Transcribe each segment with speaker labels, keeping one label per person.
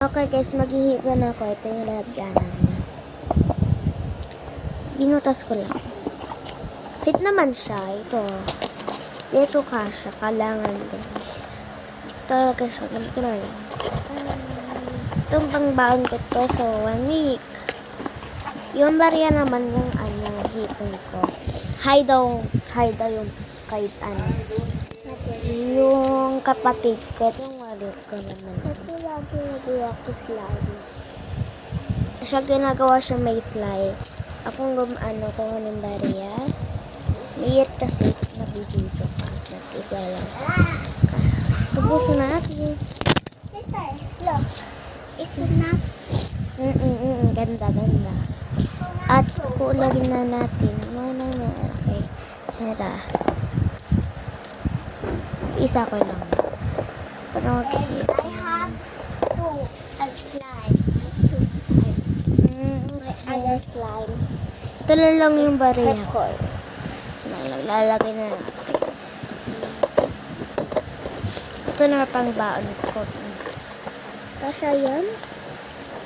Speaker 1: Okay guys, maghihiga na ako. Ito yung lalagyanan niya. Binutas ko lang. Fit naman siya. Ito kasha. Kailangan din. Talaga siya. Ganito na lang. Itong pangbaon ko to. So, 1 week. Yung barya naman yung hipon ko. High daw yung kahit ano. Yung kapatid ko. Itong wallet ko naman.
Speaker 2: Kasi lagi nagawa ko slime.
Speaker 1: Siya ginagawa siya may fly. Akong ko ng barya. Mayat kasi nabibidyo pa. Nag-isa lang. Tubusin na natin.
Speaker 2: Sister, look. Is it not?
Speaker 1: Ganda. At kulagin na natin. Okay. Hera. Isa ko lang. Pero okay.
Speaker 2: I have a slime. My other slime.
Speaker 1: Ito lang yung barya ko. Naglalagay na natin. Ito na pang baon ko.
Speaker 2: Kasha yan?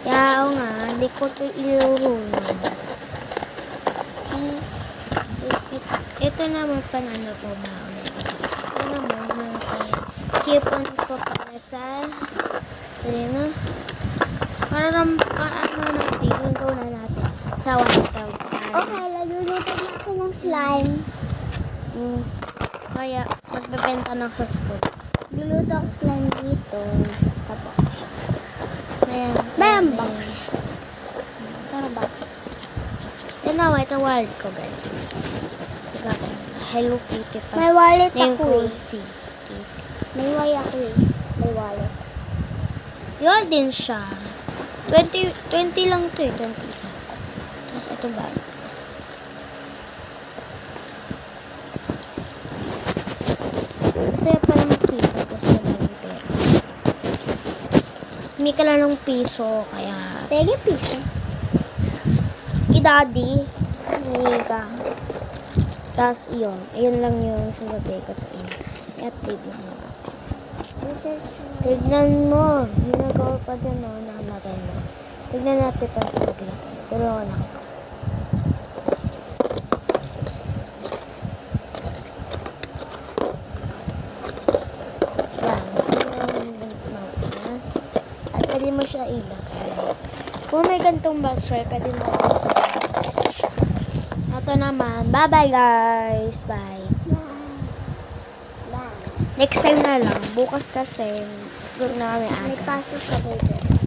Speaker 1: Oo nga, hindi ko ito ilurungan.
Speaker 2: See?
Speaker 1: Ito naman pang ko baon. Ito naman kipon ko para sa para natin na natin sa 1,000.
Speaker 2: Okay, naluluto na ako ng slime.
Speaker 1: Kaya magbebenta ng sa school.
Speaker 2: Luluto ako slime dito sa box.
Speaker 1: Mayroong
Speaker 2: box. Para box.
Speaker 1: Ito na, ito wallet ko guys. Hello Kitty pa.
Speaker 2: May wallet
Speaker 1: Name
Speaker 2: ako
Speaker 1: ko
Speaker 2: eh.
Speaker 1: si
Speaker 2: May wire ako eh. May wallet.
Speaker 1: yun din siya. 20 lang to eh. 20 isa. Tapos ito ba? Kasi pala makita kasi maraming pera. May kalalong piso kaya
Speaker 2: Pegi piso.
Speaker 1: daddy Mega. Tapos yun lang yung sinabi ko sa inyo. At tignan mo. Tignan mo. Ginagawa pa din nakalagay mo. Tignan natin pa sa paglagay. Tulungan ako. Yan. At pwede mo siya ilagay. Kung may gantong boxer, pwede mo. Ito naman. Bye-bye guys. Bye.
Speaker 2: Bye.
Speaker 1: Next time na lang. Bukas kasi. Siguro na kami
Speaker 2: May
Speaker 1: aga.
Speaker 2: pasok ka dito.